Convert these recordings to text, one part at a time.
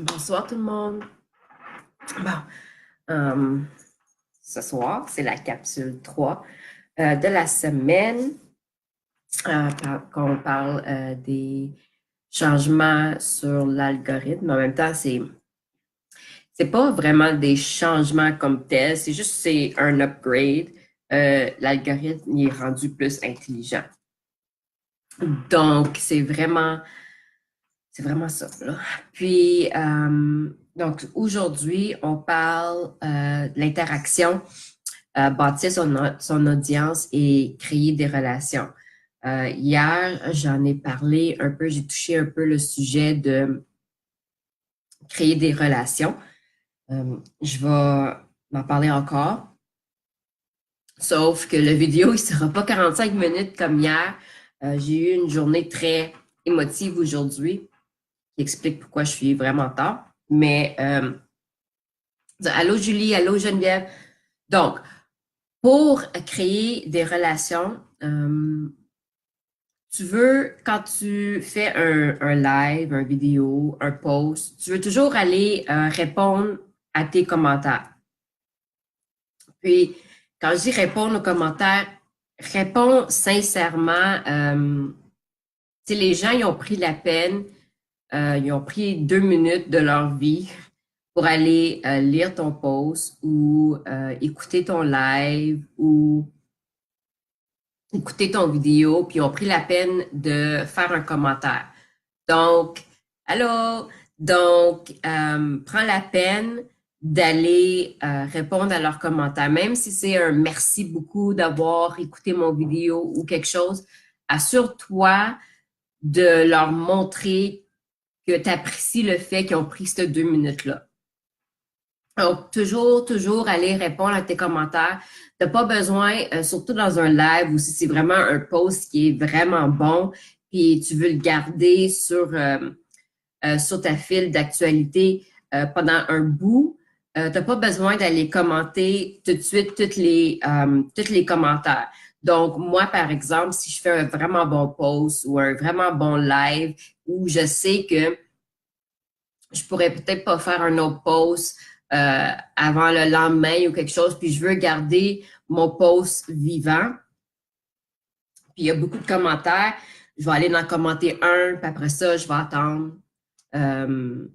Bonsoir tout le monde. Bon, euh, ce soir, c'est la capsule 3 de la semaine quand on parle des changements sur l'algorithme. En même temps, c'est pas vraiment des changements comme tels, c'est un upgrade. L'algorithme il est rendu plus intelligent. Donc, c'est vraiment ça, là. Puis, donc, aujourd'hui, on parle de l'interaction, bâtir son audience et créer des relations. Hier, j'en ai parlé un peu, j'ai touché un peu le sujet de créer des relations. Je vais en parler encore, sauf que la vidéo, il ne sera pas 45 minutes comme hier. J'ai eu une journée très émotive aujourd'hui qui explique pourquoi je suis vraiment tard. Mais, allô Julie, allô Geneviève. Donc, pour créer des relations, tu veux, quand tu fais un live, une vidéo, un post, tu veux toujours aller répondre à tes commentaires. Puis, quand je dis répondre aux commentaires, réponds sincèrement. Les gens, ils ont pris la peine, ils ont pris 2 minutes de leur vie pour aller lire ton post ou écouter ton live ou écouter ton vidéo, puis ils ont pris la peine de faire un commentaire. Donc, allô? Donc, prends la peine d'aller répondre à leurs commentaires, même si c'est un merci beaucoup d'avoir écouté mon vidéo ou quelque chose. Assure-toi de leur montrer que tu apprécies le fait qu'ils ont pris ces 2 minutes-là. Donc, toujours aller répondre à tes commentaires. Tu n'as pas besoin, surtout dans un live ou si c'est vraiment un post qui est vraiment bon, puis tu veux le garder sur ta file d'actualité pendant un bout, tu n'as pas besoin d'aller commenter tout de suite tous les commentaires. Donc, moi, par exemple, si je fais un vraiment bon post ou un vraiment bon live où je sais que je pourrais peut-être pas faire un autre post avant le lendemain ou quelque chose, puis je veux garder mon post vivant. Puis il y a beaucoup de commentaires. Je vais aller en commenter un, puis après ça, je vais attendre une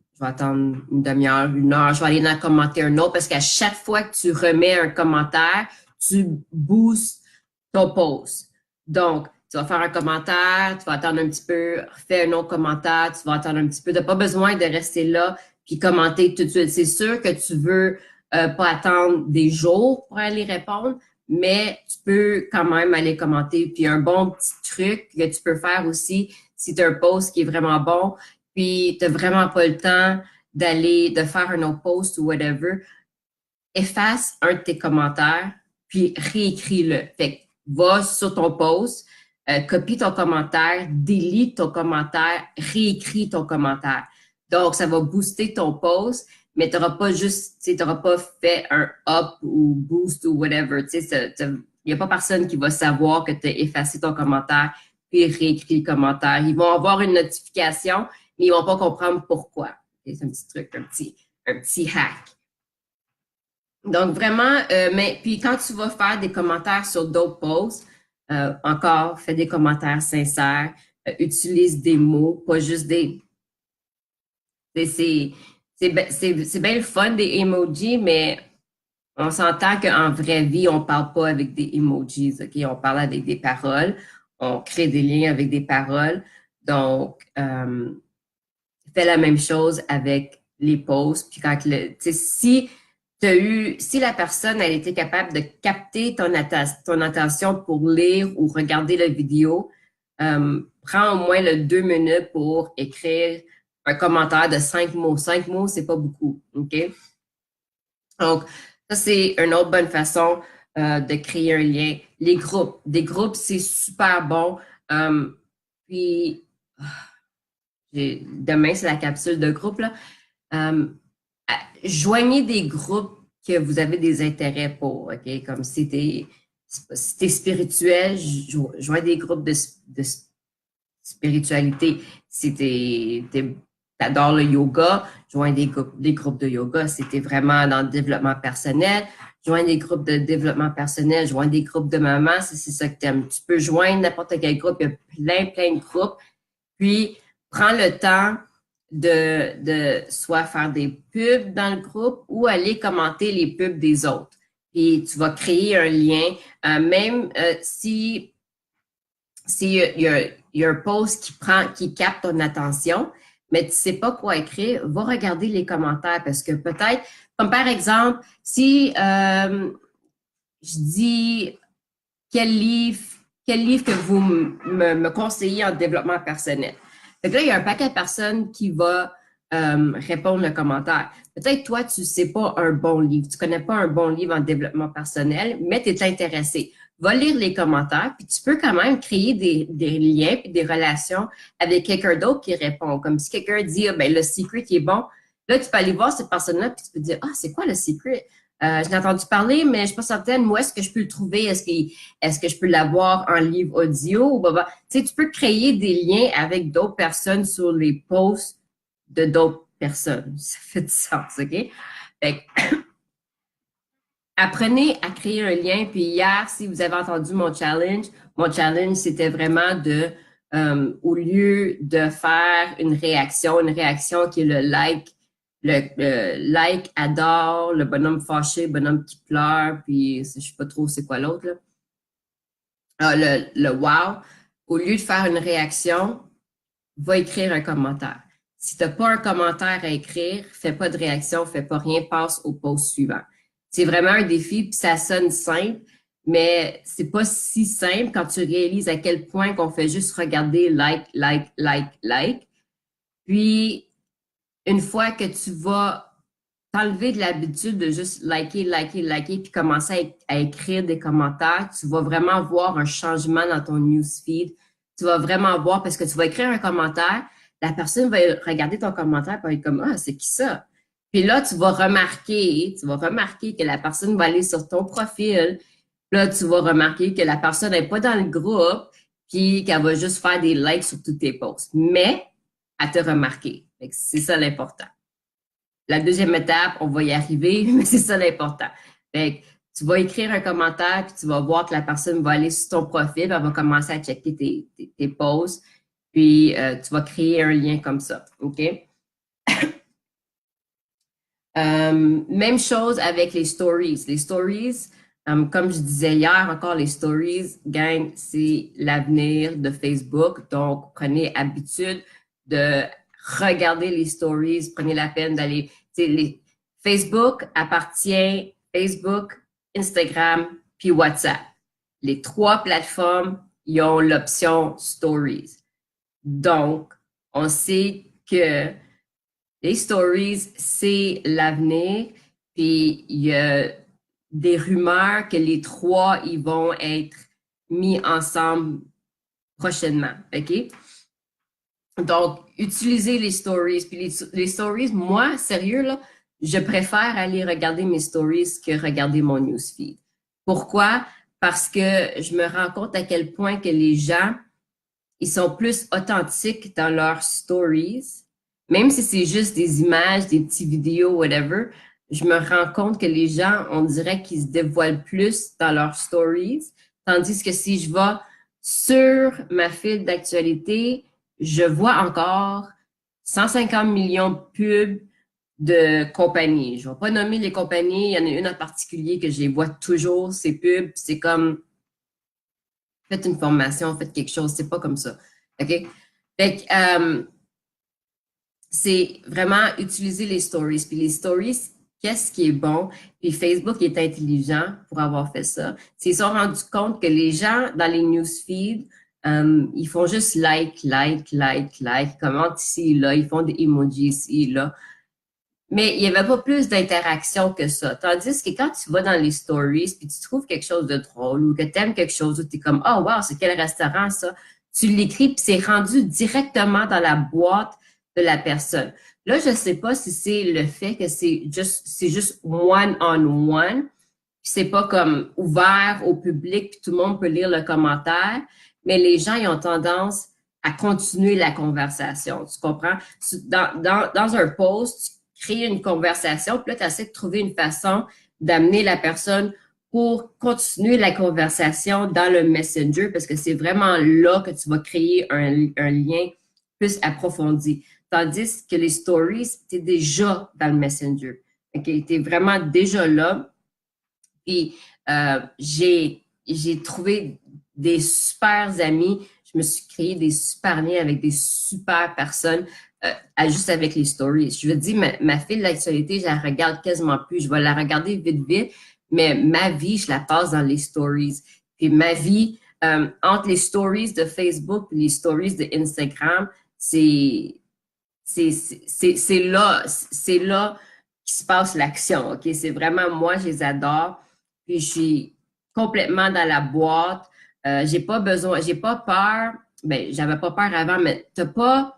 demi-heure, 1 heure. Je vais aller en commenter un autre parce qu'à chaque fois que tu remets un commentaire, tu boostes ton post. Donc, tu vas faire un commentaire, tu vas attendre un petit peu, fais un autre commentaire, tu vas attendre un petit peu. Tu n'as pas besoin de rester là puis commenter tout de suite. C'est sûr que tu veux pas attendre des jours pour aller répondre, mais tu peux quand même aller commenter. Puis un bon petit truc que tu peux faire aussi, si tu as un post qui est vraiment bon, puis tu n'as vraiment pas le temps de faire un autre post ou whatever, efface un de tes commentaires, puis réécris-le. Fait que va sur ton post, copie ton commentaire, delete ton commentaire, réécris ton commentaire. Donc, ça va booster ton post, mais tu n'auras pas juste, tu n'auras pas fait un up ou boost ou whatever. Il n'y a pas personne qui va savoir que tu as effacé ton commentaire puis réécrit le commentaire. Ils vont avoir une notification, mais ils ne vont pas comprendre pourquoi. C'est un petit truc, un petit hack. Donc, vraiment, mais puis quand tu vas faire des commentaires sur d'autres posts, encore, fais des commentaires sincères, utilise des mots, pas juste des... C'est bien le fun des emojis, mais on s'entend qu'en vraie vie, on ne parle pas avec des emojis, OK? On parle avec des paroles, on crée des liens avec des paroles. Donc, fais la même chose avec les posts. Puis quand si la personne elle était capable de capter ton attention pour lire ou regarder la vidéo, prends au moins 2 minutes pour écrire un commentaire de 5 mots. 5 mots, c'est pas beaucoup, OK? Donc, ça, c'est une autre bonne façon de créer un lien. Les groupes. Des groupes, c'est super bon. Puis, demain, c'est la capsule de groupe, là. Joignez des groupes que vous avez des intérêts pour, OK? Comme si t'es spirituel, joins des groupes de spiritualité. Si t'adores le yoga, Joins des groupes de yoga si tu es vraiment dans le développement personnel. Joins des groupes de développement personnel. Joins des groupes de mamans si c'est ça que tu aimes. Tu peux joindre n'importe quel groupe. Il y a plein de groupes. Puis, prends le temps de soit faire des pubs dans le groupe ou aller commenter les pubs des autres. Et tu vas créer un lien. Même si il y a un post qui capte ton attention, mais tu ne sais pas quoi écrire, va regarder les commentaires parce que peut-être, comme par exemple, si je dis quel livre que vous me conseillez en développement personnel. Fait que là, il y a un paquet de personnes qui va répondre le commentaire. Peut-être toi, tu ne sais pas un bon livre, tu ne connais pas un bon livre en développement personnel, mais tu es intéressé. Va lire les commentaires, puis tu peux quand même créer des liens puis des relations avec quelqu'un d'autre qui répond. Comme si quelqu'un dit, ben, le secret qui est bon, là, tu peux aller voir cette personne-là, puis tu peux dire, c'est quoi le secret? Je l'ai entendu parler, mais je ne suis pas certaine. Où est-ce que je peux le trouver? Est-ce que je peux l'avoir en livre audio? Tu sais, tu peux créer des liens avec d'autres personnes sur les posts de d'autres personnes. Ça fait du sens, OK? Fait que, apprenez à créer un lien. Puis hier, si vous avez entendu mon challenge, c'était vraiment au lieu de faire une réaction qui est le like, adore, le bonhomme fâché, le bonhomme qui pleure, puis je sais pas trop c'est quoi l'autre, là. Le wow. Au lieu de faire une réaction, va écrire un commentaire. Si tu n'as pas un commentaire à écrire, fais pas de réaction, fais pas rien, passe au post suivant. C'est vraiment un défi, puis ça sonne simple, mais c'est pas si simple quand tu réalises à quel point qu'on fait juste regarder like. Puis, une fois que tu vas t'enlever de l'habitude de juste liker, puis commencer à écrire des commentaires, tu vas vraiment voir un changement dans ton newsfeed. Tu vas vraiment voir, parce que tu vas écrire un commentaire, la personne va regarder ton commentaire et va être comme, c'est qui ça? Puis là, tu vas remarquer que la personne va aller sur ton profil. Là, tu vas remarquer que la personne n'est pas dans le groupe, puis qu'elle va juste faire des likes sur tous tes posts. Mais, elle te remarquer. C'est ça l'important. La deuxième étape, on va y arriver, mais c'est ça l'important. Fait que tu vas écrire un commentaire, puis tu vas voir que la personne va aller sur ton profil, elle va commencer à checker tes posts, puis tu vas créer un lien comme ça, OK? Même chose avec les stories. Les stories, comme je disais hier encore, les stories, gang, c'est l'avenir de Facebook. Donc, prenez habitude de regarder les stories, prenez la peine d'aller. Facebook appartient Facebook, Instagram, puis WhatsApp. Les trois plateformes, ils ont l'option Stories. Donc, on sait que les stories, c'est l'avenir. Puis, il y a des rumeurs que les trois, ils vont être mis ensemble prochainement. OK? Donc, utilisez les stories. Puis les stories, moi, sérieux, là, je préfère aller regarder mes stories que regarder mon newsfeed. Pourquoi? Parce que je me rends compte à quel point que les gens, ils sont plus authentiques dans leurs stories. Même si c'est juste des images, des petites vidéos, whatever, je me rends compte que les gens, on dirait qu'ils se dévoilent plus dans leurs stories. Tandis que si je vais sur ma file d'actualité, je vois encore 150 millions de pubs de compagnies. Je ne vais pas nommer les compagnies. Il y en a une en particulier que je les vois toujours, ces pubs. C'est comme, faites une formation, faites quelque chose. C'est pas comme ça. OK? Fait que, c'est vraiment utiliser les stories. Puis les stories, qu'est-ce qui est bon? Puis Facebook est intelligent pour avoir fait ça. Ils se sont rendus compte que les gens dans les newsfeeds, ils font juste like, commentent ici et là, ils font des emojis ici et là. Mais il n'y avait pas plus d'interaction que ça. Tandis que quand tu vas dans les stories puis tu trouves quelque chose de drôle ou que tu aimes quelque chose ou tu es comme « Oh wow, c'est quel restaurant ça? » Tu l'écris puis c'est rendu directement dans la boîte de la personne. Là, je ne sais pas si c'est le fait que c'est juste one-on-one, puis c'est pas comme ouvert au public, puis tout le monde peut lire le commentaire, mais les gens, ils ont tendance à continuer la conversation. Tu comprends? Dans un post, créer une conversation, puis là, tu essaies de trouver une façon d'amener la personne pour continuer la conversation dans le Messenger, parce que c'est vraiment là que tu vas créer un lien plus approfondi. Tandis que les stories, tu es déjà dans le Messenger. OK? Tu es vraiment déjà là. Puis, j'ai trouvé des super amis. Je me suis créé des super liens avec des super personnes juste avec les stories. Je veux dire, ma fille de l'actualité, je la regarde quasiment plus. Je vais la regarder vite, vite, mais ma vie, je la passe dans les stories. Puis ma vie, entre les stories de Facebook et les stories de Instagram, c'est là qui se passe l'action, OK? C'est vraiment, moi, je les adore. Puis je suis complètement dans la boîte. J'ai pas peur. Ben, j'avais pas peur avant, mais t'as pas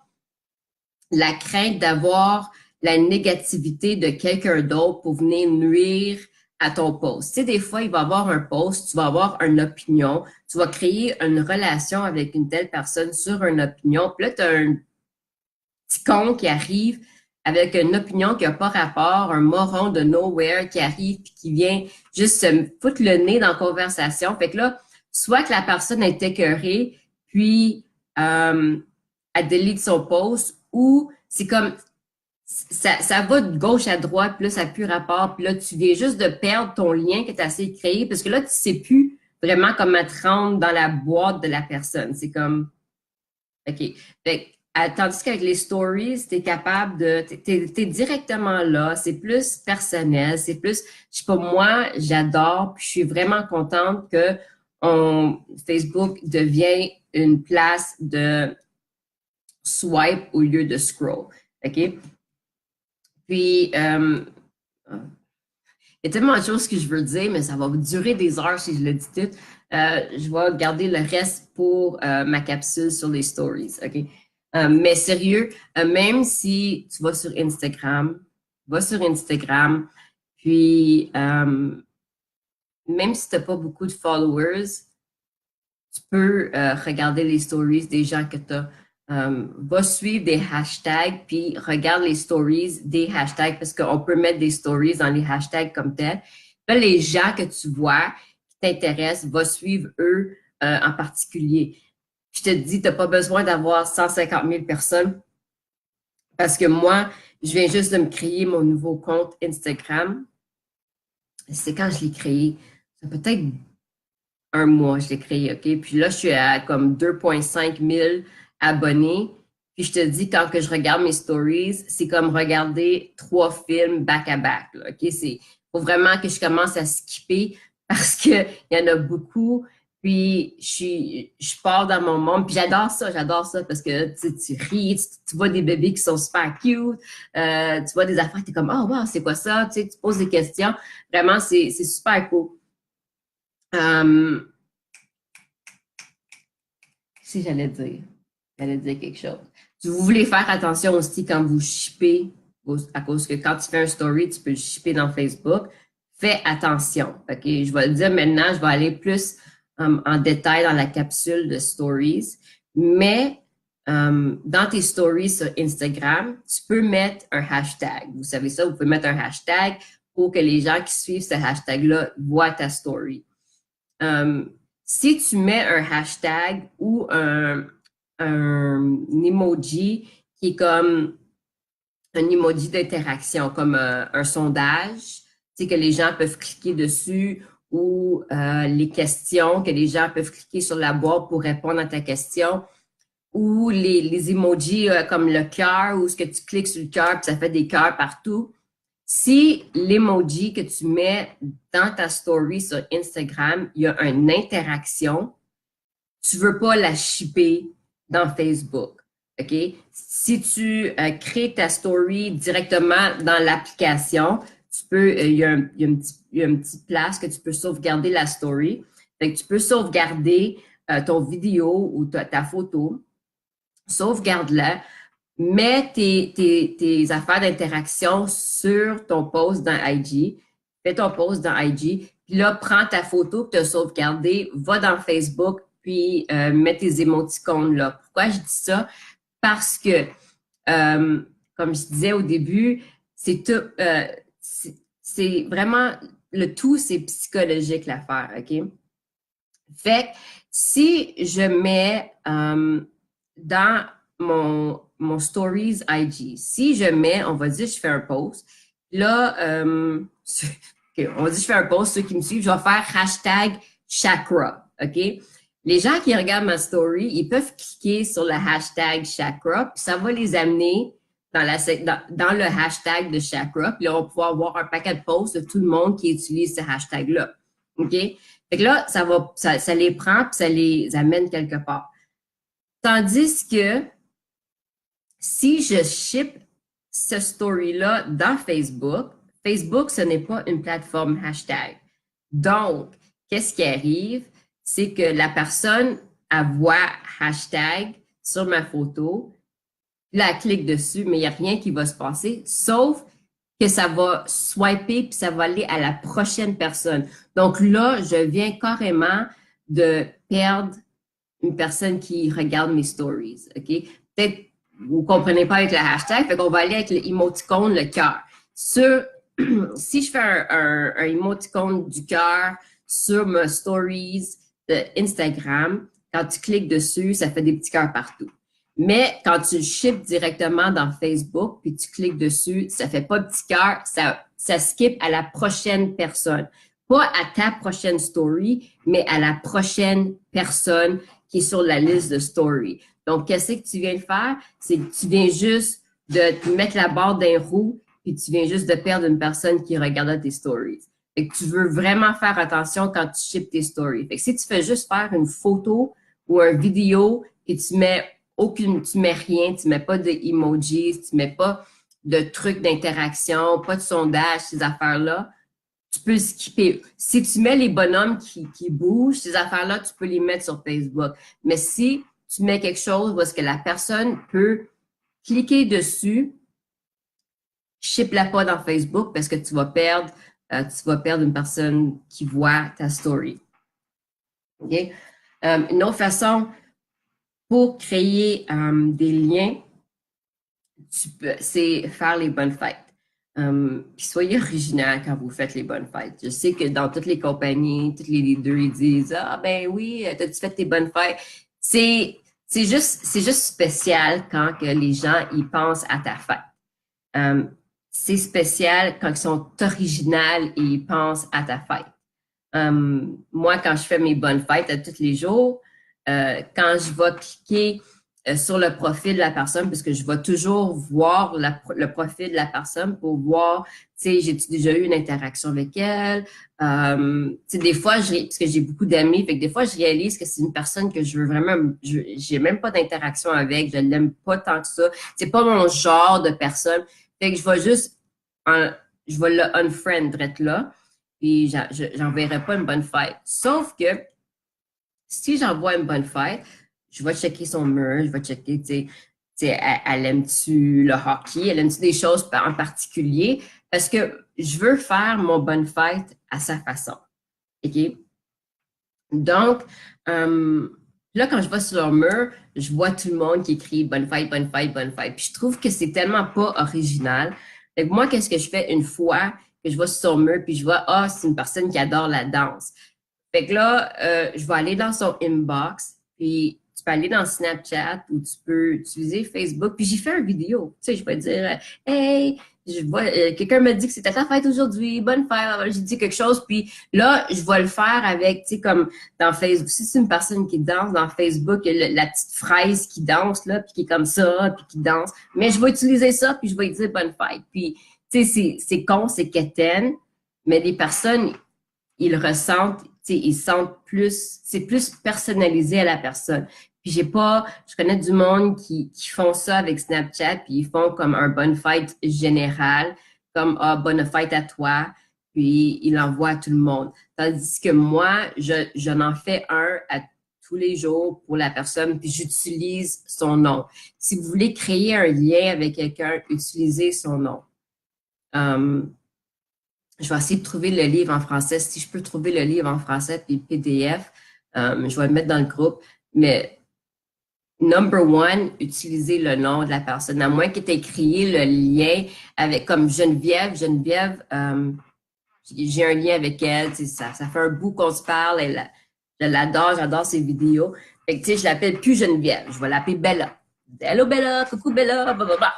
la crainte d'avoir la négativité de quelqu'un d'autre pour venir nuire à ton post. Tu sais, des fois, il va y avoir un post, tu vas avoir une opinion, tu vas créer une relation avec une telle personne sur une opinion, puis là, tu as un petit con qui arrive avec une opinion qui n'a pas rapport, un moron de nowhere qui arrive puis qui vient juste se foutre le nez dans la conversation. Fait que là, soit que la personne est écœurée, puis elle delete son post, ou c'est comme ça va de gauche à droite, puis là, ça n'a plus rapport, puis là, tu viens juste de perdre ton lien que tu as essayé de créer, parce que là, tu ne sais plus vraiment comment te rendre dans la boîte de la personne. C'est comme, OK. Fait, tandis qu'avec les stories, tu es capable de, t'es directement là, c'est plus personnel, c'est plus, je sais pas, moi, j'adore, puis je suis vraiment contente que Facebook devient une place de swipe au lieu de scroll. OK? Puis, il y a tellement de choses que je veux dire, mais ça va durer des heures si je le dis tout. Je vais garder le reste pour ma capsule sur les stories, OK? Mais sérieux, même si tu vas sur Instagram, puis même si tu n'as pas beaucoup de followers, tu peux regarder les stories des gens que tu as. Va suivre des hashtags, puis regarde les stories des hashtags, parce qu'on peut mettre des stories dans les hashtags comme tel. Là, les gens que tu vois qui t'intéressent, va suivre eux en particulier. Je te dis, tu n'as pas besoin d'avoir 150 000 personnes, parce que moi, je viens juste de me créer mon nouveau compte Instagram. C'est quand je l'ai créé. Ça peut être un mois, je l'ai créé, OK? Puis là, je suis à comme 2,5 000 abonnés. Puis je te dis, quand que je regarde mes stories, c'est comme regarder 3 films back-à-back, là, OK? Il faut vraiment que je commence à skipper parce qu'il y en a beaucoup. Puis je pars dans mon monde. Puis j'adore ça parce que tu ris, tu vois des bébés qui sont super cute, tu vois des affaires, tu es comme, oh wow, c'est quoi ça? Tu sais, tu poses des questions. Vraiment, c'est super cool. Si j'allais dire quelque chose. Vous voulez faire attention aussi quand vous shippez, à cause que quand tu fais un story, tu peux le shipper dans Facebook. Fais attention. OK? Je vais le dire maintenant, je vais aller plus en détail dans la capsule de stories. Mais dans tes stories sur Instagram, tu peux mettre un hashtag. Vous savez ça, vous pouvez mettre un hashtag pour que les gens qui suivent ce hashtag-là voient ta story. Si tu mets un hashtag ou un emoji qui est comme un emoji d'interaction, comme un sondage, tu sais, que les gens peuvent cliquer dessus, ou les questions, que les gens peuvent cliquer sur la boîte pour répondre à ta question, ou les emojis comme le cœur, ou ce que tu cliques sur le cœur, puis ça fait des cœurs partout. Si l'emoji que tu mets dans ta story sur Instagram, il y a une interaction, tu ne veux pas la shipper dans Facebook. OK? Si tu crées ta story directement dans l'application, tu peux, il y a une petite place que tu peux sauvegarder la story. Fait que tu peux sauvegarder ton vidéo ou ta photo. Sauvegarde-la. Mets tes affaires d'interaction sur ton post dans IG. Fais ton post dans IG. Puis là, prends ta photo que tu as sauvegardée, va dans Facebook, puis mets tes émoticônes là. Pourquoi je dis ça? Parce que, comme je disais au début, c'est tout, c'est vraiment, le tout, c'est psychologique l'affaire, OK? Fait que si je mets dans mon stories IG, si je mets, on va dire, je fais un post, là, okay, on dit je fais un post, ceux qui me suivent, je vais faire hashtag chakra, OK? Les gens qui regardent ma story, ils peuvent cliquer sur le hashtag chakra, puis ça va les amener dans le hashtag de chakra, puis là, on va pouvoir avoir un paquet de posts de tout le monde qui utilise ce hashtag-là, OK? Fait que là, ça les prend puis ça les amène quelque part. Tandis que si je ship ce story-là dans Facebook, Facebook, ce n'est pas une plateforme hashtag. Donc, qu'est-ce qui arrive? C'est que la personne, elle voit hashtag sur ma photo, là, elle clique dessus, mais il n'y a rien qui va se passer, sauf que ça va swiper puis ça va aller à la prochaine personne. Donc là, je viens carrément de perdre une personne qui regarde mes stories, OK? Peut-être vous ne comprenez pas avec le hashtag, fait qu'on va aller avec l'émoticône, le cœur. Si je fais un émoticône du cœur sur mes stories de Instagram, quand tu cliques dessus, ça fait des petits cœurs partout. Mais quand tu le ships directement dans Facebook, puis tu cliques dessus, ça fait pas petit cœur, ça skip à la prochaine personne. Pas à ta prochaine story, mais à la prochaine personne qui est sur la liste de story. Donc, qu'est-ce que tu viens de faire? C'est que tu viens juste de te mettre la barre d'un roue, puis tu viens juste de perdre une personne qui regarde tes stories. Fait que tu veux vraiment faire attention quand tu ships tes stories. Fait que si tu fais juste faire une photo ou une vidéo et tu mets rien, tu mets pas d'emojis, tu mets pas de trucs d'interaction, pas de sondage, ces affaires-là, tu peux skipper. Si tu mets les bonhommes qui bougent, ces affaires-là, tu peux les mettre sur Facebook. Mais si tu mets quelque chose où est-ce que la personne peut cliquer dessus, ship-la pas dans Facebook parce que tu vas perdre une personne qui voit ta story. OK? Une autre façon pour créer des liens, c'est faire les bonnes fêtes. Puis soyez original quand vous faites les bonnes fêtes. Je sais que dans toutes les compagnies, tous les leaders, ils disent « Ah ben oui, t'as-tu fait tes bonnes fêtes? » C'est juste spécial quand que les gens ils pensent à ta fête. C'est spécial quand ils sont originaux et ils pensent à ta fête. Moi, quand je fais mes bonnes fêtes à tous les jours, quand je vais cliquer sur le profil de la personne, parce que je vais toujours voir le profil de la personne pour voir, tu sais, j'ai-tu déjà eu une interaction avec elle? Tu sais, des fois, parce que j'ai beaucoup d'amis, fait que des fois, je réalise que c'est une personne que je veux vraiment, j'ai même pas d'interaction avec, je l'aime pas tant que ça. C'est pas mon genre de personne. Fait que je vais juste, je vais le unfriend direct là, puis j'enverrai pas une bonne fête. Sauf que, si j'envoie une bonne fête, je vais checker son mur, je vais checker, tu sais, elle aime-tu le hockey, elle aime-tu des choses en particulier, parce que je veux faire mon bonne fête à sa façon. OK? Donc, là, quand je vais sur leur mur, je vois tout le monde qui écrit bonne fête, bonne fête, bonne fête. Puis je trouve que c'est tellement pas original. Fait que moi, qu'est-ce que je fais une fois que je vais sur son mur, puis je vois, ah, c'est une personne qui adore la danse. Fait que là, je vais aller dans son inbox, puis tu peux aller dans Snapchat ou tu peux utiliser Facebook. Puis j'ai fait une vidéo. Tu sais, je vais dire, hey, je vois, quelqu'un m'a dit que c'était ta fête aujourd'hui, bonne fête. Alors, j'ai dit quelque chose, puis là, je vais le faire avec, tu sais, comme dans Facebook. Si c'est une personne qui danse dans Facebook, la petite fraise qui danse, là, puis qui est comme ça, puis qui danse. Mais je vais utiliser ça, puis je vais lui dire bonne fête. Puis, tu sais, c'est con, c'est quétaine, mais les personnes, ils ressentent, ils sentent plus, c'est plus personnalisé à la personne. Puis je connais du monde qui font ça avec Snapchat, puis ils font comme un bonne fête général, comme ah, bonne fête à toi, puis ils l'envoient à tout le monde. Tandis que moi, je n'en fais un à tous les jours pour la personne, puis j'utilise son nom. Si vous voulez créer un lien avec quelqu'un, utilisez son nom. Je vais essayer de trouver le livre en français. Si je peux trouver le livre en français puis le PDF, je vais le mettre dans le groupe. Mais number one, utilisez le nom de la personne. À moins que tu aies créé le lien avec, comme Geneviève. Geneviève, j'ai un lien avec elle. Ça fait un bout qu'on se parle. Je l'adore, j'adore ses vidéos. Fait que, tu sais, je l'appelle plus Geneviève. Je vais l'appeler Bella. Hello Bella, coucou Bella, blablabla.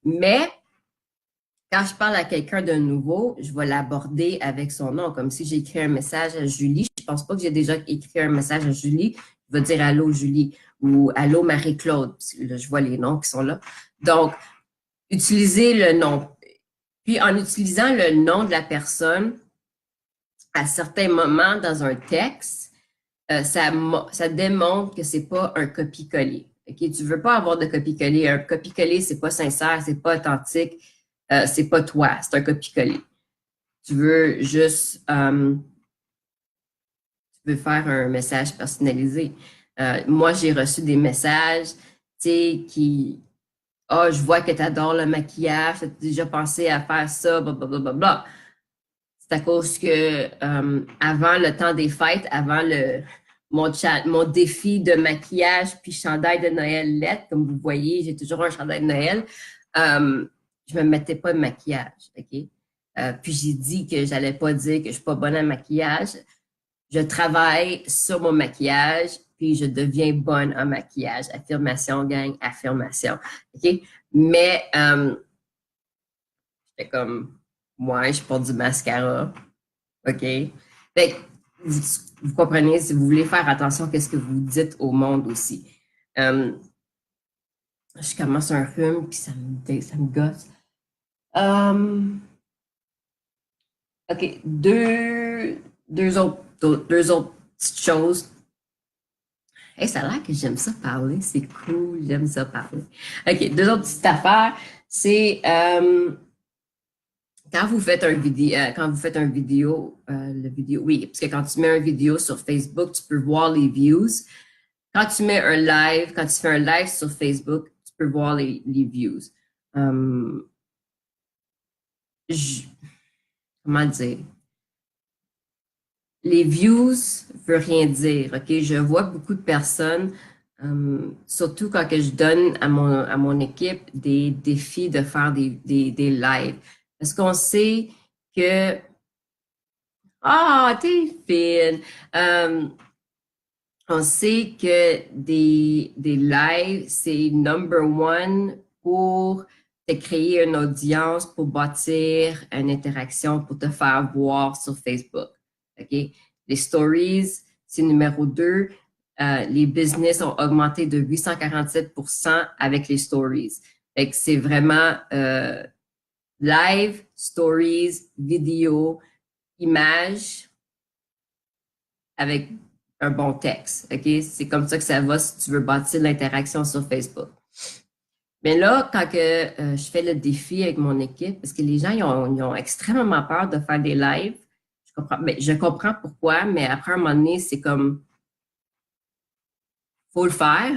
Mais quand je parle à quelqu'un de nouveau, je vais l'aborder avec son nom, comme si j'ai écrit un message à Julie. Je pense pas que j'ai déjà écrit un message à Julie. Je vais dire allô Julie ou allô Marie-Claude. Là, je vois les noms qui sont là. Donc, utilisez le nom. Puis, en utilisant le nom de la personne, à certains moments dans un texte, ça démontre que c'est pas un copie-coller. Okay? Tu veux pas avoir de copie-coller. Un copie-coller, c'est pas sincère, c'est pas authentique, c'est pas toi, c'est un copie-coller. Tu veux juste tu veux faire un message personnalisé. Moi, j'ai reçu des messages, tu sais, qui oh, je vois que tu adores le maquillage, tu as déjà pensé à faire ça, blablabla. C'est à cause que avant le temps des fêtes, avant mon défi de maquillage puis chandail de Noël LED, comme vous voyez, j'ai toujours un chandail de Noël, je me mettais pas de maquillage, OK? Puis j'ai dit que j'allais pas dire que je suis pas bonne à maquillage. Je travaille sur mon maquillage, puis je deviens bonne en maquillage. Affirmation, gang, affirmation. OK? Mais j'étais comme, moi, je porte du mascara. OK? Fait que, vous comprenez, si vous voulez faire attention à ce que vous dites au monde aussi. Je commence un rhume, puis ça me gosse. OK, deux autres petites choses. Hey, ça a l'air que j'aime ça parler, c'est cool, j'aime ça parler. OK, deux autres petites affaires, c'est quand vous faites un vidéo, oui, parce que quand tu mets une vidéo sur Facebook, tu peux voir les views. Quand tu fais un live sur Facebook, tu peux voir les views. Comment dire? Les views ne veulent rien dire, OK? Je vois beaucoup de personnes, surtout quand que je donne à mon équipe des défis de faire des lives. Parce qu'on sait que t'es fine! On sait que des lives, c'est number one pour te créer une audience, pour bâtir une interaction, pour te faire voir sur Facebook. OK? Les stories, c'est numéro 2. Les business ont augmenté de 847% avec les stories. Fait que c'est vraiment live, stories, vidéo, images avec un bon texte. OK? C'est comme ça que ça va si tu veux bâtir l'interaction sur Facebook. Mais là, quand que, je fais le défi avec mon équipe, parce que les gens ils ont extrêmement peur de faire des lives, je comprends pourquoi, mais après un moment donné, c'est comme faut le faire,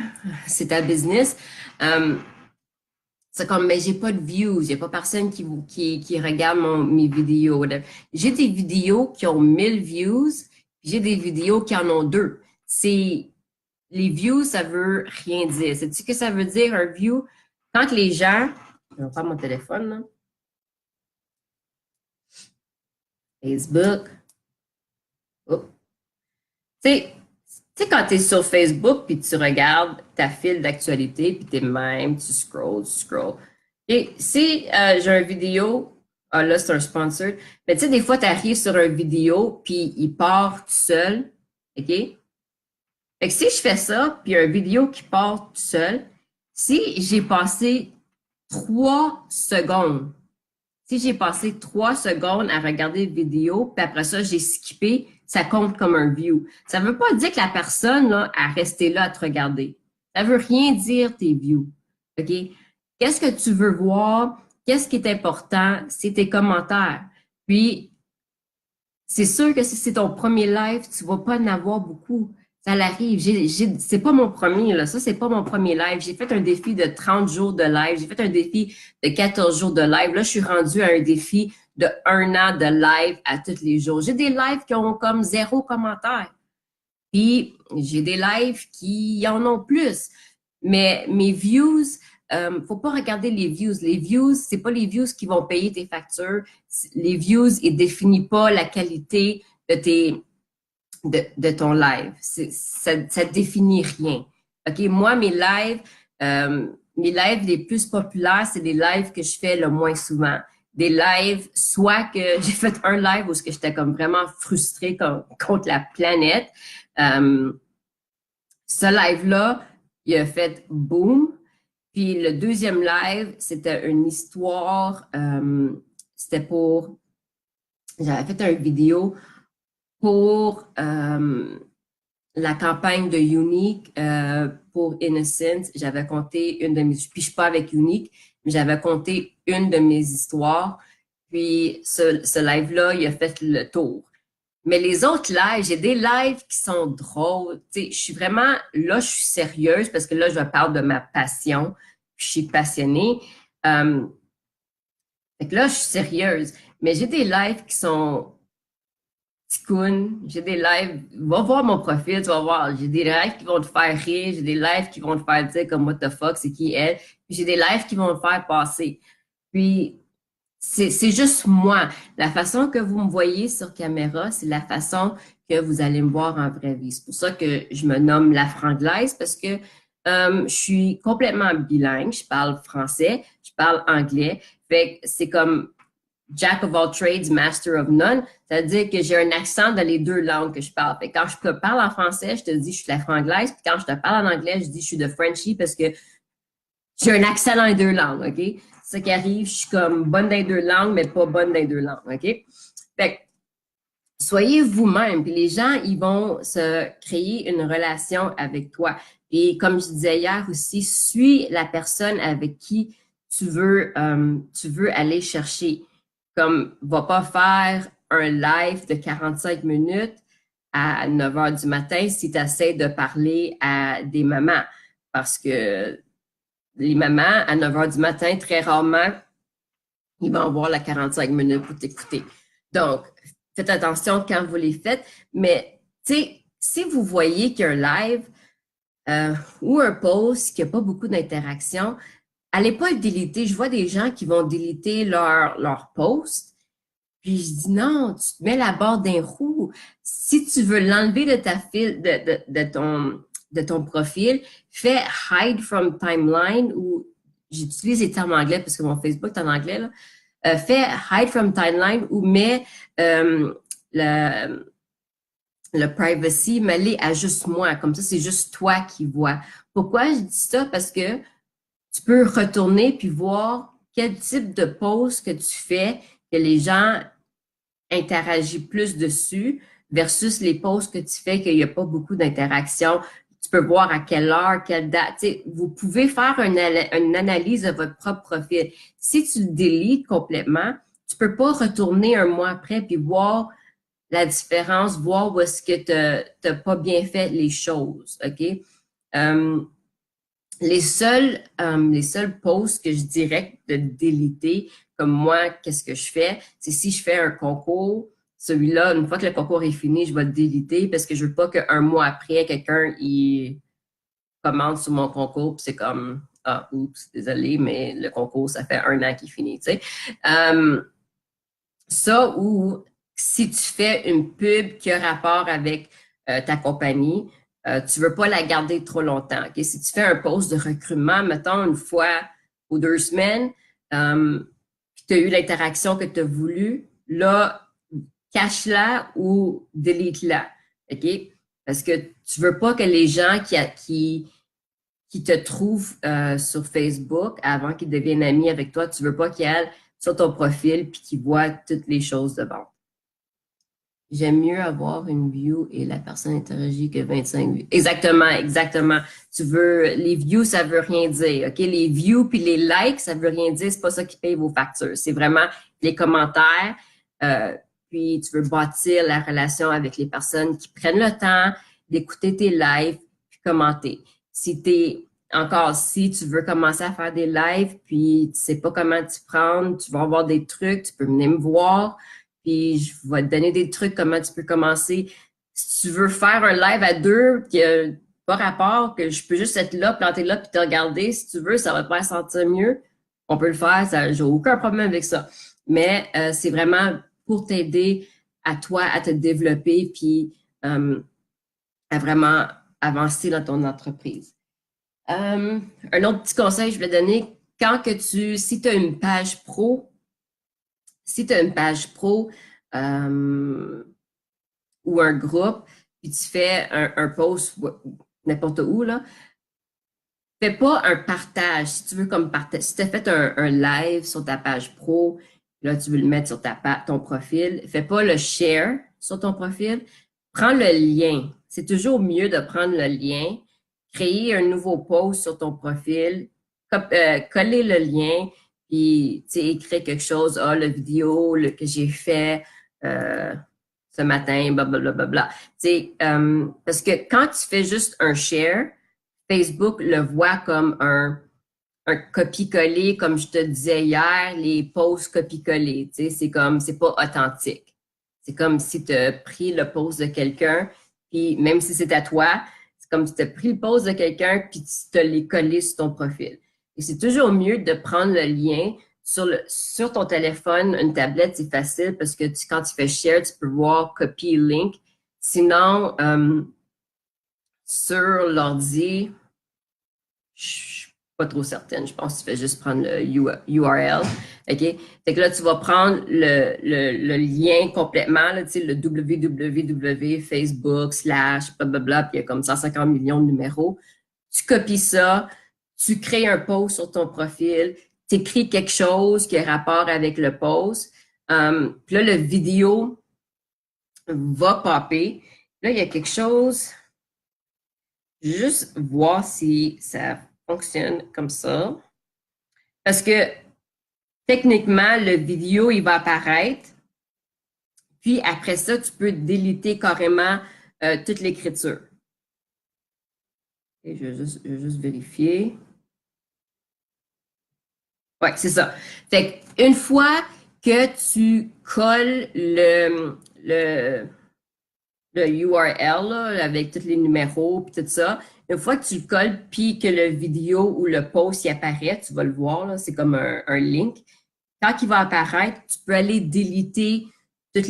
c'est ta business. C'est comme, mais j'ai pas de views, il n'y a pas personne qui regarde mes vidéos. J'ai des vidéos qui ont 1000 views, j'ai des vidéos qui en ont 2. Les views, ça veut rien dire. Sais-tu ce que ça veut dire, un view? Quand les gens, je vais prendre mon téléphone, là. Facebook. Oh. Tu sais, quand tu es sur Facebook, puis tu regardes ta file d'actualité, puis tu es même, tu scrolls. Et si j'ai une vidéo, là, c'est un sponsor, mais tu sais, des fois, tu arrives sur une vidéo, puis il part tout seul, OK? Fait que si je fais ça, puis une vidéo qui part tout seul, si j'ai passé 3 secondes, à regarder une vidéo, puis après ça, j'ai skippé, ça compte comme un view. Ça ne veut pas dire que la personne là, a resté là à te regarder. Ça ne veut rien dire tes views. OK? Qu'est-ce que tu veux voir? Qu'est-ce qui est important? C'est tes commentaires. Puis, c'est sûr que si c'est ton premier live, tu ne vas pas en avoir beaucoup. Ça l'arrive. C'est pas mon premier, là. Ça, c'est pas mon premier live. J'ai fait un défi de 30 jours de live. J'ai fait un défi de 14 jours de live. Là, je suis rendue à un défi de 1 an de live à tous les jours. J'ai des lives qui ont comme 0 commentaire. Puis, j'ai des lives qui en ont plus. Mais mes views, faut pas regarder les views. Les views, c'est pas les views qui vont payer tes factures. Les views, ils définissent pas la qualité de ton live. Ça définit rien. OK? Moi, mes lives les plus populaires, c'est des lives que je fais le moins souvent. Des lives, soit que j'ai fait un live où j'étais comme vraiment frustrée contre la planète. Ce live-là, il a fait boom. Puis le deuxième live, c'était une histoire, c'était j'avais fait une vidéo pour la campagne de Unique pour Innocence. J'avais compté une de mes, puis je suis pas avec Unique, mais j'avais compté une de mes histoires. Puis ce live-là, il a fait le tour. Mais les autres lives, j'ai des lives qui sont drôles. Tu sais, je suis vraiment, là, je suis sérieuse parce que là, je parle de ma passion. Je suis passionnée. Fait que là, je suis sérieuse. Mais j'ai des lives qui sont ticoun. J'ai des lives, va voir mon profil, tu vas voir. J'ai des lives qui vont te faire rire. J'ai des lives qui vont te faire dire comme what the fuck, c'est qui elle. Puis j'ai des lives qui vont te faire passer. Puis c'est juste moi. La façon que vous me voyez sur caméra, c'est la façon que vous allez me voir en vraie vie. C'est pour ça que je me nomme la franglaise parce que je suis complètement bilingue. Je parle français, je parle anglais. Fait que c'est comme Jack of all trades, master of none. C'est-à-dire que j'ai un accent dans les deux langues que je parle. Fait que quand je te parle en français, je te dis je suis la franglaise. Puis quand je te parle en anglais, je dis je suis de Frenchie parce que j'ai un accent dans les deux langues, OK? C'est ça qui arrive, je suis comme bonne dans les deux langues, mais pas bonne dans les deux langues, OK? Fait que, soyez vous-même, puis les gens, ils vont se créer une relation avec toi. Et comme je disais hier aussi, suis la personne avec qui tu veux aller chercher. Comme, va pas faire un live de 45 minutes à 9 heures du matin si tu essaies de parler à des mamans. Parce que les mamans, à 9 heures du matin, très rarement, ils vont avoir la 45 minutes pour t'écouter. Donc, faites attention quand vous les faites. Mais, tu sais, si vous voyez qu'il y a un live ou un post qui n'a pas beaucoup d'interaction, allez pas le déliter. Je vois des gens qui vont déliter leur post. Puis je dis non, tu te mets la barre d'un roux. Si tu veux l'enlever de ta file, de ton profil, fais hide from timeline ou j'utilise les termes anglais parce que mon Facebook est en anglais. Là. Fais hide from timeline ou mets le privacy, mets-les à juste moi. Comme ça, c'est juste toi qui vois. Pourquoi je dis ça? Parce que tu peux retourner puis voir quel type de post que tu fais que les gens interagissent plus dessus versus les posts que tu fais qu'il n'y a pas beaucoup d'interaction. Tu peux voir à quelle heure, quelle date. Tu sais, vous pouvez faire une analyse de votre propre profil. Si tu le délites complètement, tu peux pas retourner un mois après puis voir la différence, voir où est-ce que tu n'as pas bien fait les choses. OK? Les seuls posts que je dirais de déliter, comme moi, qu'est-ce que je fais, c'est si je fais un concours, celui-là, une fois que le concours est fini, je vais le déliter parce que je veux pas qu'un mois après, quelqu'un il commente sur mon concours, puis c'est comme ah, oups, désolé, mais le concours, ça fait 1 an qu'il finit, tu sais. Ça, ou si tu fais une pub qui a rapport avec ta compagnie, tu ne veux pas la garder trop longtemps. Okay? Si tu fais un post de recrutement, mettons une fois ou 2 semaines, puis tu as eu l'interaction que tu as voulu, là, cache-la ou delete-la. OK? Parce que tu ne veux pas que les gens qui te trouvent sur Facebook avant qu'ils deviennent amis avec toi, tu ne veux pas qu'ils aillent sur ton profil puis qu'ils voient toutes les choses devant. J'aime mieux avoir une view et la personne interagit que 25 views. Exactement, exactement. Tu veux, les views, ça veut rien dire. OK? Les views puis les likes, ça veut rien dire. C'est pas ça qui paye vos factures. C'est vraiment les commentaires. Puis tu veux bâtir la relation avec les personnes qui prennent le temps d'écouter tes lives puis commenter. Si tu veux commencer à faire des lives puis tu sais pas comment t'y prendre, tu vas avoir des trucs, tu peux venir me voir. Puis je vais te donner des trucs, comment tu peux commencer. Si tu veux faire un live à deux, que pas rapport que je peux juste être là, planter là, puis te regarder. Si tu veux, ça va te faire sentir mieux. On peut le faire, j'ai aucun problème avec ça. Mais c'est vraiment pour t'aider à toi à te développer puis à vraiment avancer dans ton entreprise. Un autre petit conseil que je vais donner, si tu as une page pro, ou un groupe, puis tu fais un post n'importe où, là, fais pas un partage. Si tu veux comme partage, si tu as fait un live sur ta page pro, là, tu veux le mettre sur ton profil, fais pas le share sur ton profil, prends le lien. C'est toujours mieux de prendre le lien, créer un nouveau post sur ton profil, coller le lien, puis écrire quelque chose, la vidéo que j'ai fait ce matin, blablabla. Parce que quand tu fais juste un share, Facebook le voit comme un copier-coller, comme je te disais hier, les posts copier-coller. C'est pas authentique. C'est comme si tu as pris le post de quelqu'un, puis même si c'est à toi, c'est comme si tu as pris le post de quelqu'un, puis tu te l'es collé sur ton profil. Et c'est toujours mieux de prendre le lien sur ton téléphone, une tablette, c'est facile parce que quand tu fais share, tu peux voir copy link. Sinon, sur l'ordi, je suis pas trop certaine. Je pense que tu fais juste prendre le URL. OK? Fait que là, tu vas prendre le lien complètement, là, le www, Facebook, / blablabla, puis il y a comme 150 millions de numéros. Tu copies ça, tu crées un post sur ton profil, tu écris quelque chose qui a rapport avec le post. Puis là, le vidéo va popper. Là, il y a quelque chose. Juste voir si ça fonctionne comme ça. Parce que techniquement, le vidéo, il va apparaître. Puis après ça, tu peux déliter carrément toute l'écriture. Et je vais juste vérifier. Oui, c'est ça. Fait qu'une fois que tu colles le URL là, avec tous les numéros et tout ça, une fois que tu le colles puis que le vidéo ou le post y apparaît, tu vas le voir, c'est comme un link. Quand il va apparaître, tu peux aller déliter tout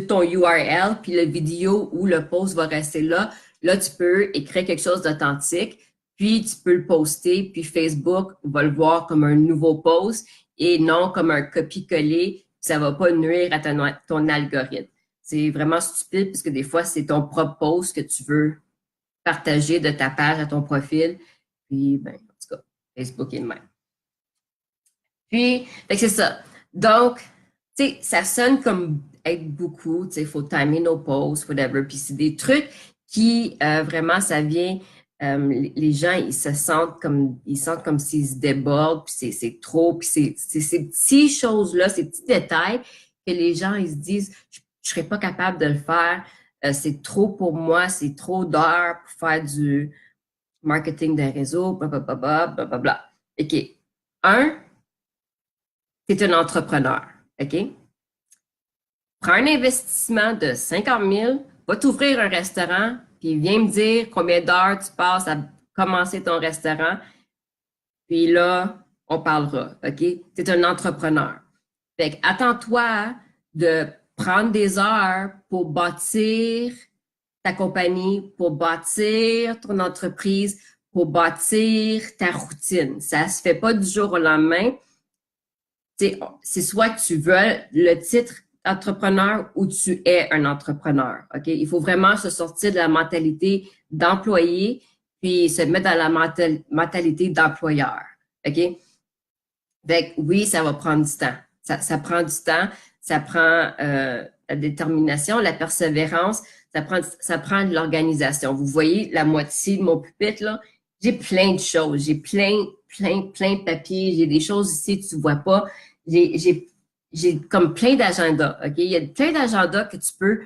ton URL puis le vidéo ou le post va rester là. Là, tu peux écrire quelque chose d'authentique. Puis, tu peux le poster, puis Facebook va le voir comme un nouveau post et non comme un copier-coller. Ça ne va pas nuire à ton algorithme. C'est vraiment stupide parce que des fois, c'est ton propre post que tu veux partager de ta page à ton profil. Puis, en tout cas, Facebook est le même. Puis, c'est ça. Donc, tu sais, ça sonne comme être beaucoup. Tu sais, il faut timer nos posts, whatever. Puis, c'est des trucs qui, vraiment, ça vient... les gens, ils sentent comme s'ils se débordent, puis c'est trop, puis c'est ces petites choses-là, ces petits détails que les gens, ils se disent, je serais pas capable de le faire, c'est trop pour moi, c'est trop d'heures pour faire du marketing d'un réseau, blablabla. OK. T'es un entrepreneur, OK? Prends un investissement de 50 000, va t'ouvrir un restaurant, puis viens me dire combien d'heures tu passes à commencer ton restaurant. Puis là, on parlera, OK? Tu es un entrepreneur. Fait que attends-toi de prendre des heures pour bâtir ta compagnie, pour bâtir ton entreprise, pour bâtir ta routine. Ça se fait pas du jour au lendemain. C'est soit que tu veux le titre entrepreneur ou tu es un entrepreneur. OK? Il faut vraiment se sortir de la mentalité d'employé puis se mettre dans la mentalité d'employeur. OK? Fait que oui, ça va prendre du temps. Ça prend du temps, ça prend la détermination, la persévérance, ça prend de l'organisation. Vous voyez la moitié de mon pupitre, là, j'ai plein de choses, j'ai plein de papiers, j'ai des choses ici que tu vois pas. J'ai comme plein d'agendas, OK? Il y a plein d'agendas que tu peux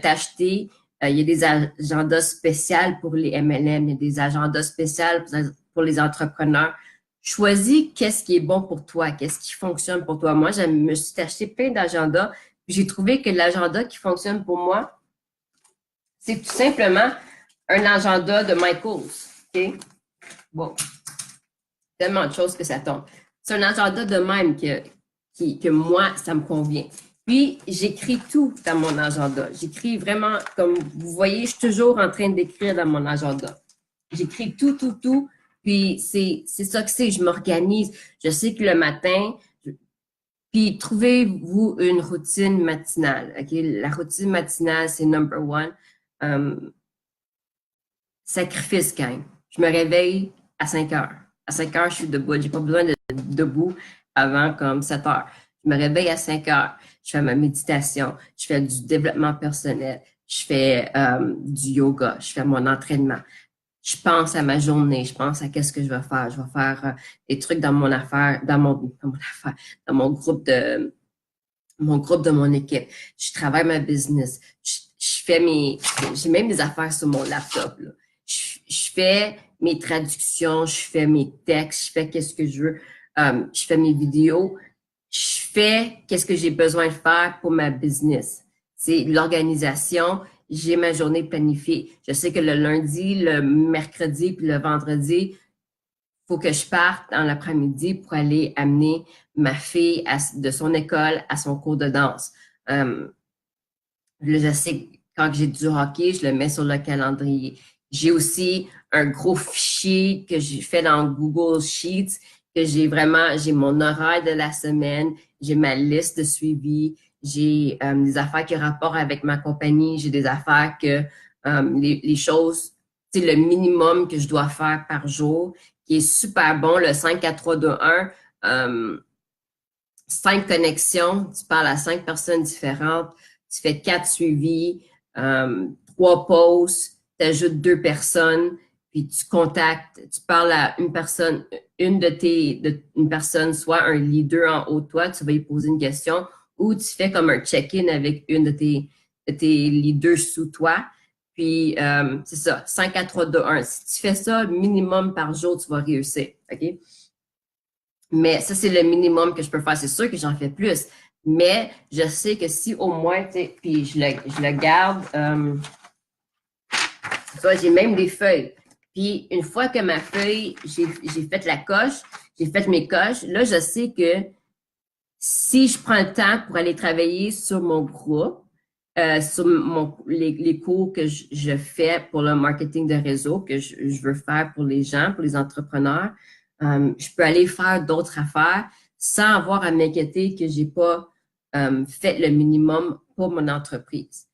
t'acheter. Il y a des agendas spéciaux pour les MLM, il y a des agendas spéciaux pour les entrepreneurs. Choisis qu'est-ce qui est bon pour toi, qu'est-ce qui fonctionne pour toi. Moi, je me suis acheté plein d'agendas, puis j'ai trouvé que l'agenda qui fonctionne pour moi, c'est tout simplement un agenda de Michaels. OK? Bon. Tellement de choses que ça tombe. C'est un agenda de même que moi, ça me convient. Puis, j'écris tout dans mon agenda. J'écris vraiment, comme vous voyez, je suis toujours en train d'écrire dans mon agenda. J'écris tout, tout, tout. Puis, c'est ça que c'est. Je m'organise. Je sais que le matin, puis trouvez-vous une routine matinale. OK? La routine matinale, c'est number one. Sacrifice, gang. Je me réveille à 5 heures. À 5 heures, je suis debout. J'ai pas besoin d'être debout avant comme 7 heures. Je me réveille à 5 heures. Je fais ma méditation. Je fais du développement personnel. Je fais du yoga. Je fais mon entraînement. Je pense à ma journée. Je pense à qu'est-ce que je vais faire. Je vais faire des trucs dans mon affaire, dans mon groupe de mon équipe. Je travaille ma business. Je fais j'ai même des affaires sur mon laptop, là. Je fais mes traductions, je fais mes textes, je fais qu'est-ce que je veux, je fais mes vidéos, je fais qu'est-ce que j'ai besoin de faire pour ma business. C'est l'organisation, j'ai ma journée planifiée. Je sais que le lundi, le mercredi puis le vendredi, faut que je parte dans l'après-midi pour aller amener ma fille de son école à son cours de danse. Là, je sais que quand j'ai du hockey, je le mets sur le calendrier. J'ai aussi un gros fichier que j'ai fait dans Google Sheets, que j'ai mon horaire de la semaine, j'ai ma liste de suivi, j'ai des affaires qui rapportent avec ma compagnie, j'ai des affaires que les choses, c'est le minimum que je dois faire par jour, qui est super bon, le 5-4-3-2-1, 5 connexions, tu parles à 5 personnes différentes, tu fais 4 suivis, 3 pauses, tu ajoutes 2 personnes, puis tu contactes, tu parles à une personne, une personne, soit un leader en haut de toi, tu vas lui poser une question, ou tu fais comme un check-in avec une de tes leaders sous toi. Puis, c'est ça, 5-4-3-2-1. Si tu fais ça minimum par jour, tu vas réussir, OK? Mais ça, c'est le minimum que je peux faire. C'est sûr que j'en fais plus. Mais je sais que si au moins, tu sais, puis je le garde, j'ai même des feuilles. Puis une fois que ma feuille, j'ai fait la coche, j'ai fait mes coches, là, je sais que si je prends le temps pour aller travailler sur mon groupe, sur les cours que je fais pour le marketing de réseau, que je veux faire pour les gens, pour les entrepreneurs, je peux aller faire d'autres affaires sans avoir à m'inquiéter que j'ai pas fait le minimum pour mon entreprise.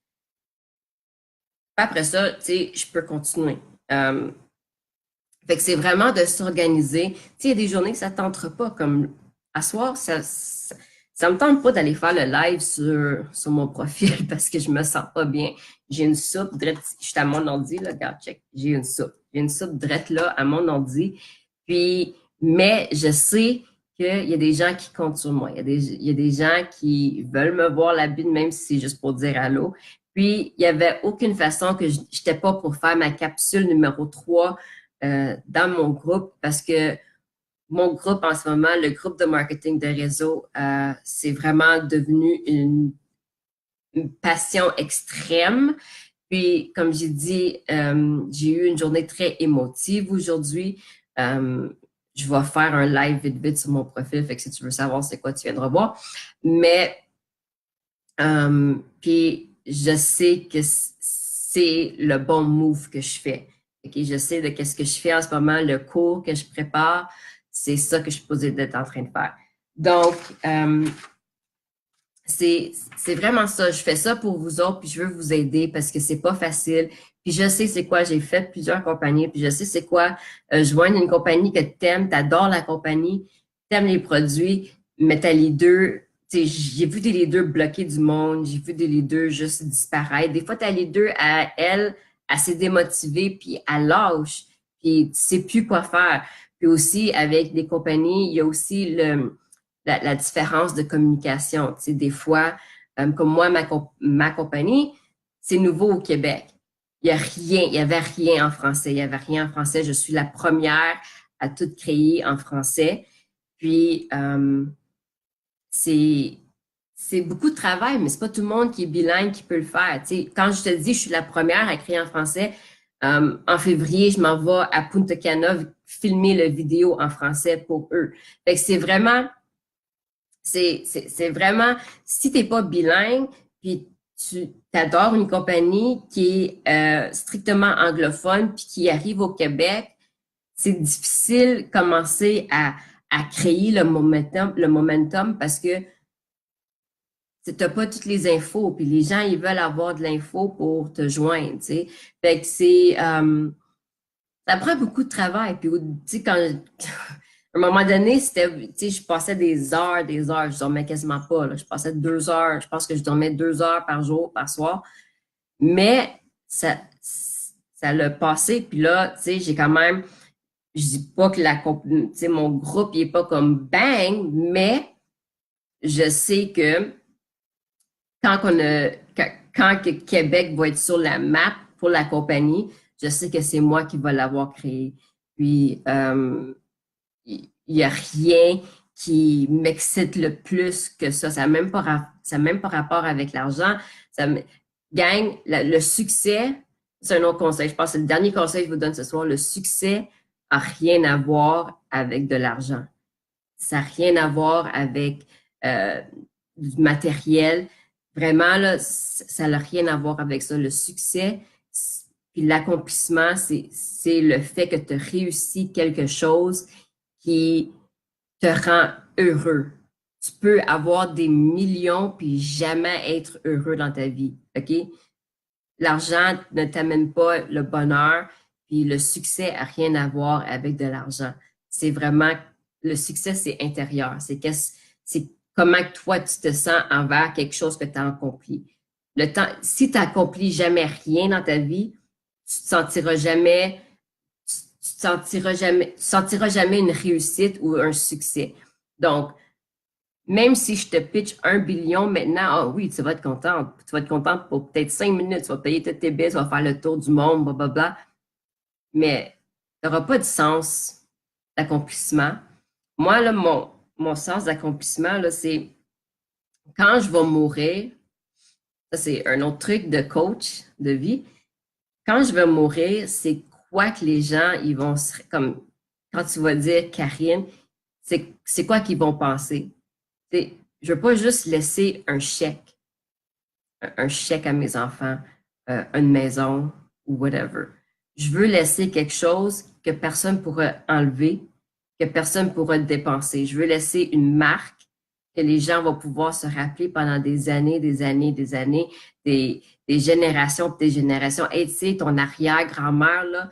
Après ça, tu sais, je peux continuer. Fait que c'est vraiment de s'organiser. Tu sais, il y a des journées que ça ne tentera pas, comme à soir, ça me tente pas d'aller faire le live sur mon profil parce que je me sens pas bien. J'ai une soupe drette, je suis à mon ordi, là, regarde, check, j'ai une soupe. J'ai une soupe drette là à mon ordi. Puis, mais je sais qu'il y a des gens qui comptent sur moi. Il y a des gens qui veulent me voir la bine, même si c'est juste pour dire allô. Puis, il n'y avait aucune façon que je n'étais pas pour faire ma capsule numéro 3 dans mon groupe parce que mon groupe en ce moment, le groupe de marketing de réseau, c'est vraiment devenu une passion extrême. Puis, comme j'ai dit, j'ai eu une journée très émotive aujourd'hui. Je vais faire un live vite vite sur mon profil, fait que si tu veux savoir c'est quoi, tu viendras voir. Mais, puis, je sais que c'est le bon move que je fais. Okay? Je sais de qu'est-ce que je fais en ce moment, le cours que je prépare, c'est ça que je suis posée d'être en train de faire. Donc, c'est vraiment ça. Je fais ça pour vous autres, puis je veux vous aider parce que c'est pas facile. Puis je sais c'est quoi. J'ai fait plusieurs compagnies, puis je sais c'est quoi joindre une compagnie que t'aimes, t'adores la compagnie, t'aimes les produits, mais t'as les deux. J'ai vu des leaders bloquer du monde, j'ai vu des leaders juste disparaître. Des fois, t'as les deux à elle, à s'est démotivée, puis à lâche, puis tu sais plus quoi faire. Puis aussi, avec des compagnies, il y a aussi la différence de communication. Tu sais, des fois, comme moi, ma compagnie, c'est nouveau au Québec. Il y avait rien en français. Il y avait rien en français. Je suis la première à tout créer en français. Puis, c'est beaucoup de travail, mais c'est pas tout le monde qui est bilingue qui peut le faire. Tu sais, quand je te dis je suis la première à créer en français, En février, je m'en vais à Punta Cana filmer le vidéo en français pour eux. Fait que c'est vraiment, si t'es pas bilingue, puis tu adores une compagnie qui est strictement anglophone, puis qui arrive au Québec, c'est difficile de commencer à créer le momentum parce que tu n'as pas toutes les infos, puis les gens, ils veulent avoir de l'info pour te joindre, tu sais. Fait que ça prend beaucoup de travail. Puis, tu sais, à un moment donné, c'était, tu sais, je passais des heures, je dormais quasiment pas, là. Je passais 2 heures, je pense que je dormais 2 heures par jour, par soir. Mais ça l'a passé, puis là, tu sais, j'ai quand même, je dis pas que tu sais, mon groupe, il est pas comme bang, mais je sais que quand que Québec va être sur la map pour la compagnie, je sais que c'est moi qui va l'avoir créé. Puis, il n'y a rien qui m'excite le plus que ça. Ça n'a même pas rapport avec l'argent. Gang, le succès, c'est un autre conseil. Je pense que c'est le dernier conseil que je vous donne ce soir. Le succès n'a rien à voir avec de l'argent. Ça n'a rien à voir avec du matériel. Vraiment, là, ça n'a rien à voir avec ça. Le succès, puis l'accomplissement, c'est le fait que tu as réussi quelque chose qui te rend heureux. Tu peux avoir des millions puis jamais être heureux dans ta vie, OK? L'argent ne t'amène pas le bonheur, puis le succès n'a rien à voir avec de l'argent. C'est vraiment, le succès, c'est intérieur. C'est comment toi tu te sens envers quelque chose que tu as accompli. Si tu n'accomplis jamais rien dans ta vie, tu te sentiras jamais sentiras jamais une réussite ou un succès. Donc, même si je te pitch 1 billion maintenant, ah oui, tu vas être contente. Tu vas être contente pour peut-être 5 minutes, tu vas payer toutes tes billes, tu vas faire le tour du monde, blablabla. Mais tu n'auras pas de sens d'accomplissement. Moi, là, mon sens d'accomplissement, là, c'est quand je vais mourir, ça c'est un autre truc de coach de vie, quand je vais mourir, c'est quoi que les gens, ils vont, comme quand tu vas dire Karine, c'est quoi qu'ils vont penser? Je veux pas juste laisser un chèque à mes enfants, une maison ou whatever. Je veux laisser quelque chose que personne pourra enlever, que personne pourra dépenser. Je veux laisser une marque que les gens vont pouvoir se rappeler pendant des années, des années, des années, des générations, des générations. Et tu sais, ton arrière-grand-mère, là,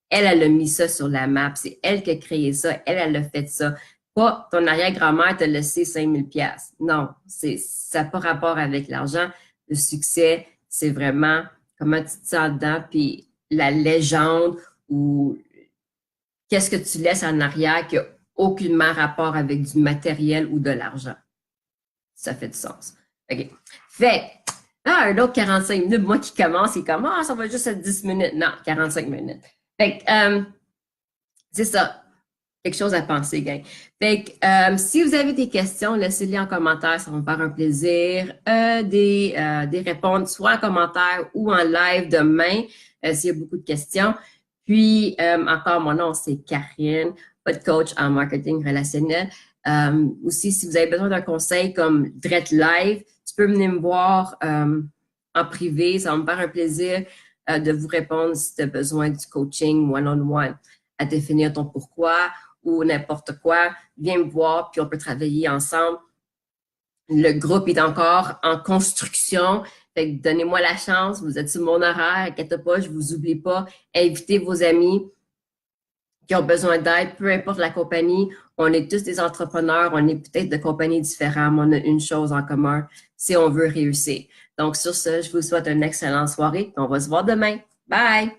elle a mis ça sur la map. C'est elle qui a créé ça. Elle a fait ça. Pas ton arrière-grand-mère t'a laissé 5000 pièces. Non, ça n'a pas rapport avec l'argent. Le succès, c'est vraiment comment tu te sens dedans, puis la légende ou qu'est-ce que tu laisses en arrière qui n'a aucunement rapport avec du matériel ou de l'argent. Ça fait du sens. OK. Fait, un autre 45 minutes, moi qui commence, il commence, ça va juste être 10 minutes. Non, 45 minutes. Fait c'est ça. Quelque chose à penser, gang. Fait que, si vous avez des questions, laissez-les en commentaire, ça va me faire un plaisir des répondre, soit en commentaire ou en live demain, s'il y a beaucoup de questions. Puis, encore, mon nom, c'est Karine, votre coach en marketing relationnel. Aussi, si vous avez besoin d'un conseil comme Drette Live, tu peux venir me voir en privé, ça va me faire un plaisir de vous répondre si tu as besoin du coaching one-on-one à définir ton pourquoi ou n'importe quoi, viens me voir, puis on peut travailler ensemble. Le groupe est encore en construction, fait que donnez-moi la chance, vous êtes sur mon horaire, inquiétez pas, je vous oublie pas, invitez vos amis qui ont besoin d'aide, peu importe la compagnie, on est tous des entrepreneurs, on est peut-être de compagnies différentes, mais on a une chose en commun, c'est on veut réussir. Donc sur ce, je vous souhaite une excellente soirée, on va se voir demain. Bye!